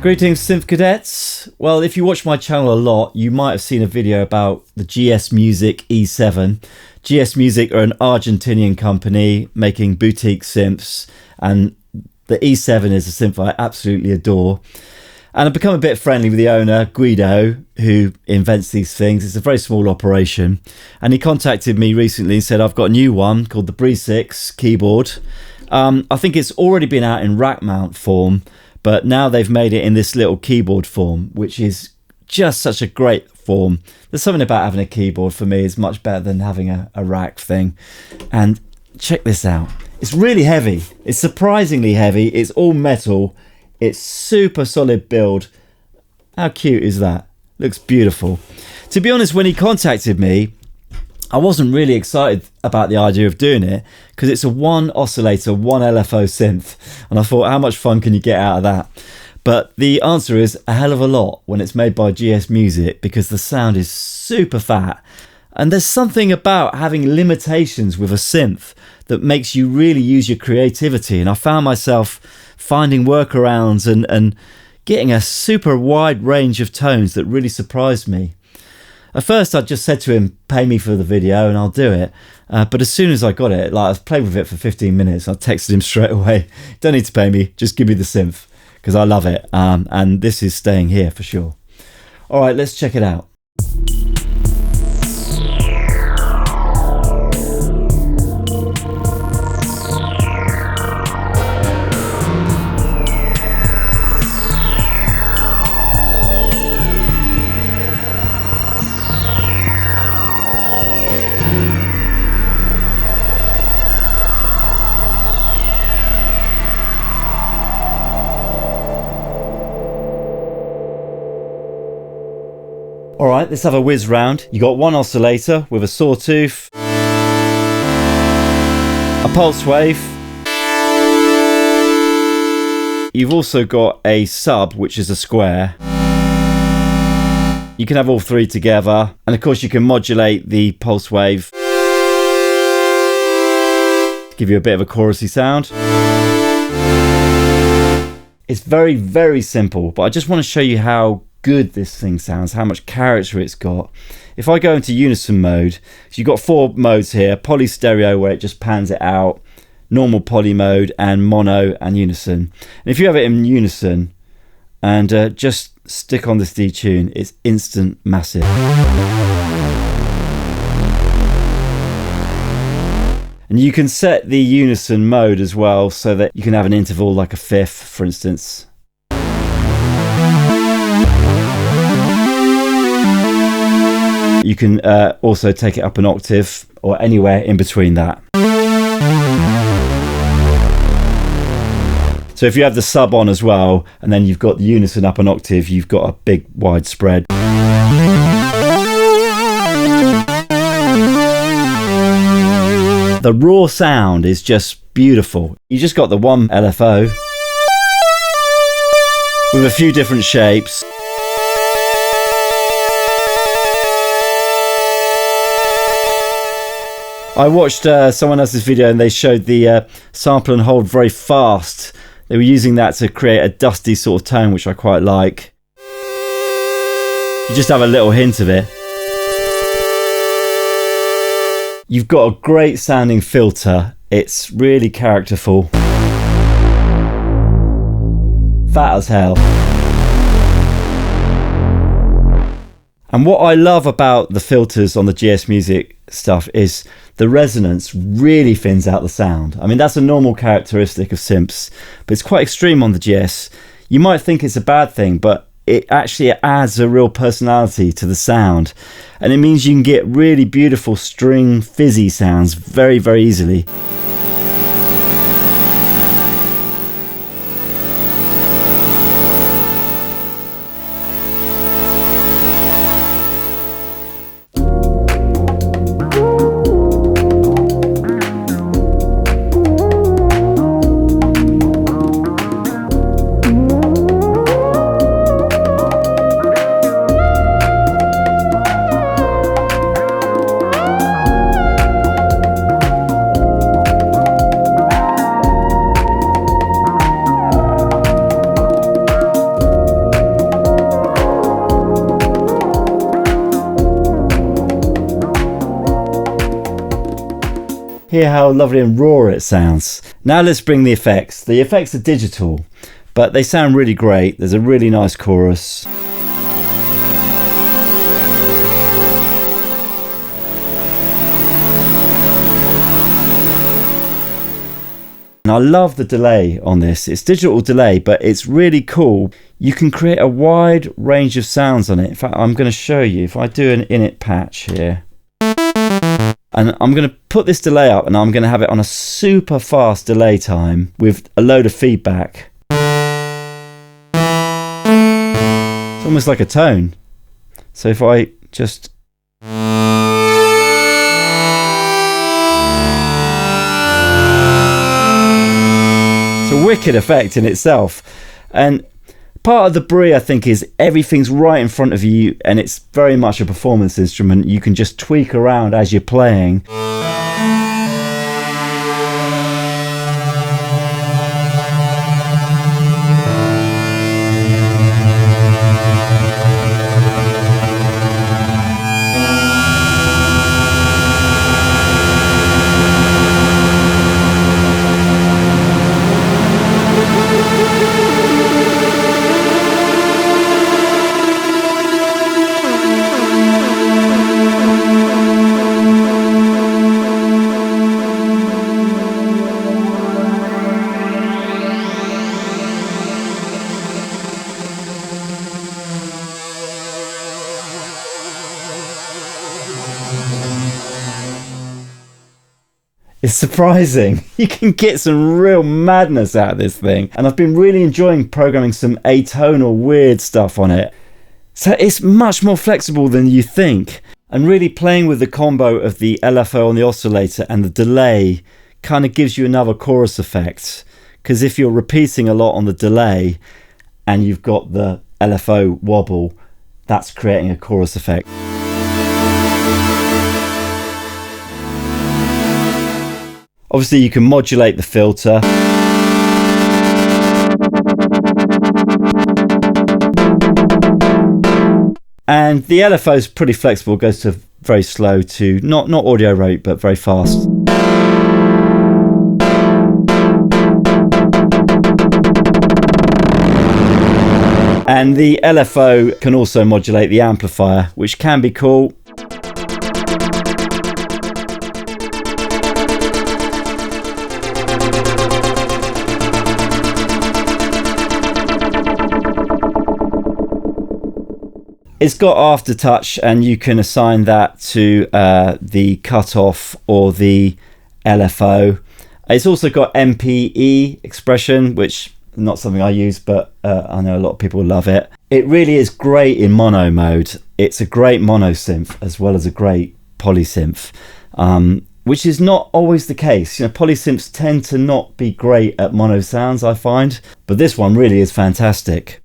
Greetings synth cadets. Well, if you watch my channel a lot, you might have seen a video about the GS Music E7. GS Music are an Argentinian company making boutique synths, and the E7 is a synth I absolutely adore. And I've become a bit friendly with the owner, Guido, who invents these things. It's a very small operation. And he contacted me recently and said, I've got a new one called the Bree 6 keyboard. I think it's already been out in rack mount form, but now they've made it in this little keyboard form, which is just such a great form. There's something about having a keyboard for me is much better than having a rack thing. And check this out. It's really heavy. It's surprisingly heavy. It's all metal. It's super solid build. How cute is that? Looks beautiful. To be honest, when he contacted me, I wasn't really excited about the idea of doing it because it's a one oscillator, one LFO synth. And I thought, how much fun can you get out of that? But the answer is a hell of a lot when it's made by GS Music, because the sound is super fat. And there's something about having limitations with a synth that makes you really use your creativity. And I found myself finding workarounds and getting a super wide range of tones that really surprised me. At first I just said to him, pay me for the video and I'll do it. But as soon as I got it, I was playing with it for 15 minutes. I texted him straight away, don't need to pay me, just give me the synth, because I love it. And this is staying here for sure. All right, let's check it out. Alright, let's have a whiz round. You got one oscillator with a sawtooth, a pulse wave. You've also got a sub, which is a square. You can have all three together, and of course you can modulate the pulse wave to give you a bit of a chorusy sound. It's very, very simple, but I just want to show you how good this thing sounds, how much character it's got. If I go into unison mode, so you've got four modes here: poly stereo, where it just pans it out, normal poly mode, and mono and unison. And if you have it in unison and just stick on this detune, it's instant massive. And you can set the unison mode as well, so that you can have an interval like a fifth, for instance. You can also take it up an octave or anywhere in between that. So if you have the sub on as well, and then you've got the unison up an octave, you've got a big wide spread. The raw sound is just beautiful. You just got the one LFO with a few different shapes. I watched someone else's video and they showed the sample and hold very fast. They were using that to create a dusty sort of tone, which I quite like. You just have a little hint of it. You've got a great sounding filter. It's really characterful. Fat as hell. And what I love about the filters on the GS Music stuff is the resonance really thins out the sound. I mean, that's a normal characteristic of synths, but it's quite extreme on the GS. You might think it's a bad thing, but it actually adds a real personality to the sound. And it means you can get really beautiful string fizzy sounds very, very easily. Hear how lovely and raw it sounds. Now let's bring the effects. The effects are digital, but they sound really great. There's a really nice chorus. And I love the delay on this. It's digital delay, but it's really cool. You can create a wide range of sounds on it. In fact, I'm going to show you. If I do an init patch here, and I'm going to put this delay up, and I'm going to have it on a super fast delay time with a load of feedback. It's almost like a tone. So if I just... It's a wicked effect in itself. And part of the Bree, I think, is everything's right in front of you, and it's very much a performance instrument. You can just tweak around as you're playing. It's surprising. You can get some real madness out of this thing. And I've been really enjoying programming some atonal weird stuff on it. So it's much more flexible than you think. And really playing with the combo of the LFO on the oscillator and the delay kind of gives you another chorus effect. Because if you're repeating a lot on the delay and you've got the LFO wobble, that's creating a chorus effect. Obviously you can modulate the filter. And the LFO is pretty flexible, it goes to very slow to not audio rate, but very fast. And the LFO can also modulate the amplifier, which can be cool. It's got aftertouch, and you can assign that to the cutoff or the LFO. It's also got MPE expression, which is not something I use, but I know a lot of people love it. It really is great in mono mode. It's a great mono synth as well as a great polysynth, which is not always the case. You know, polysynths tend to not be great at mono sounds, I find, but this one really is fantastic.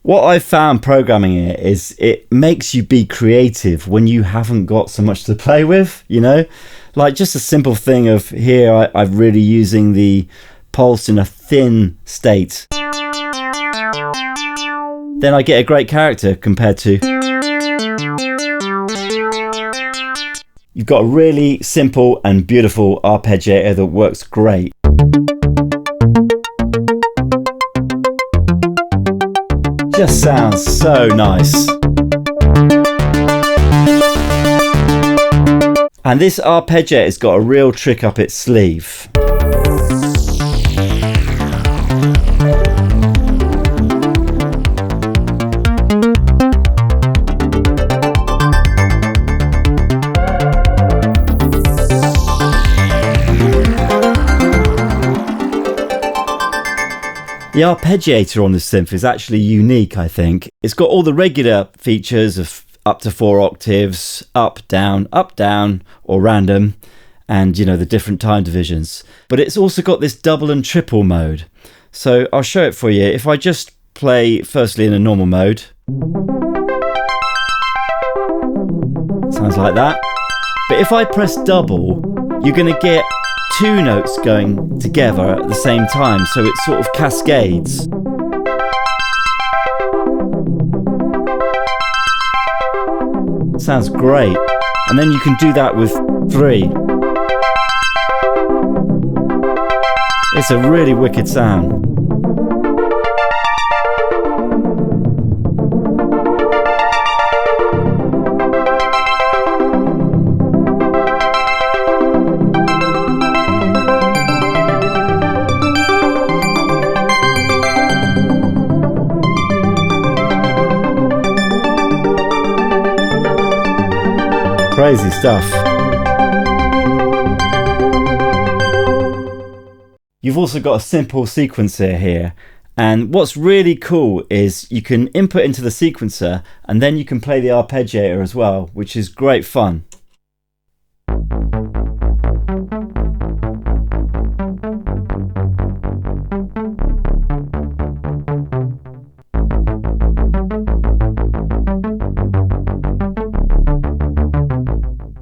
What I've found programming it is it makes you be creative when you haven't got so much to play with, you know? Like just a simple thing of here, I'm really using the pulse in a thin state. Then I get a great character compared to... You've got a really simple and beautiful arpeggiator that works great. Just sounds so nice. And this arpeggiator has got a real trick up its sleeve. The arpeggiator on this synth is actually unique, I think. It's got all the regular features of up to 4 octaves, up, down, or random, and you know, the different time divisions. But it's also got this double and triple mode. So I'll show it for you. If I just play firstly in a normal mode. Sounds like that. But if I press double, you're going to get two notes going together at the same time, so it sort of cascades. Sounds great. And then you can do that with 3. It's a really wicked sound. Crazy stuff. You've also got a simple sequencer here, and what's really cool is you can input into the sequencer and then you can play the arpeggiator as well, which is great fun.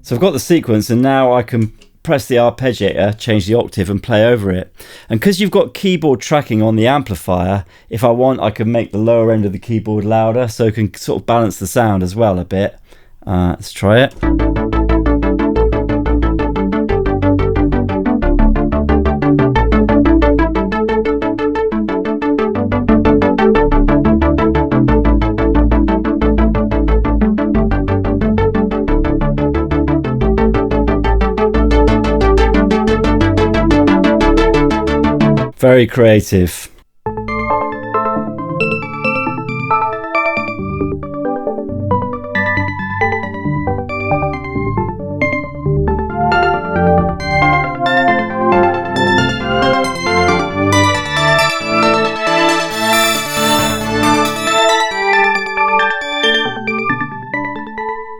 So I've got the sequence, and now I can press the arpeggiator, change the octave and play over it. And because you've got keyboard tracking on the amplifier, if I want I can make the lower end of the keyboard louder, so it can sort of balance the sound as well a bit. Let's try it. Very creative.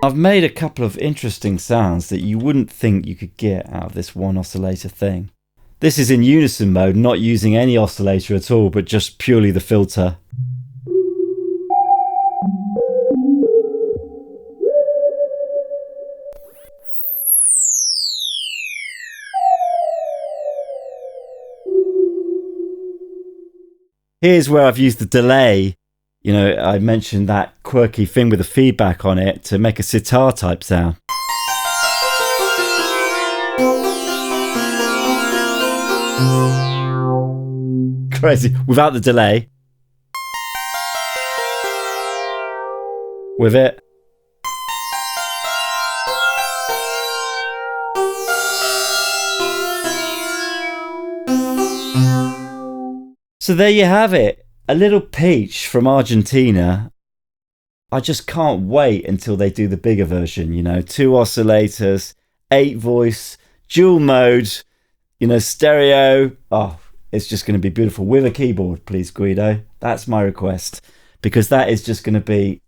I've made a couple of interesting sounds that you wouldn't think you could get out of this one oscillator thing. This is in unison mode, not using any oscillator at all, but just purely the filter. Here's where I've used the delay. You know, I mentioned that quirky thing with the feedback on it to make a sitar type sound. Crazy, without the delay. With it. So there you have it, a little peach from Argentina. I just can't wait until they do the bigger version, you know, 2 oscillators, 8 voice, dual mode, you know, stereo. Oh, it's just going to be beautiful with a keyboard, please, Guido. That's my request, because that is just going to be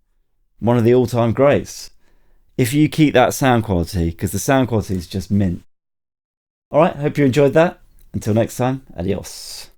one of the all-time greats. If you keep that sound quality, because the sound quality is just mint. All right, hope you enjoyed that. Until next time, adios.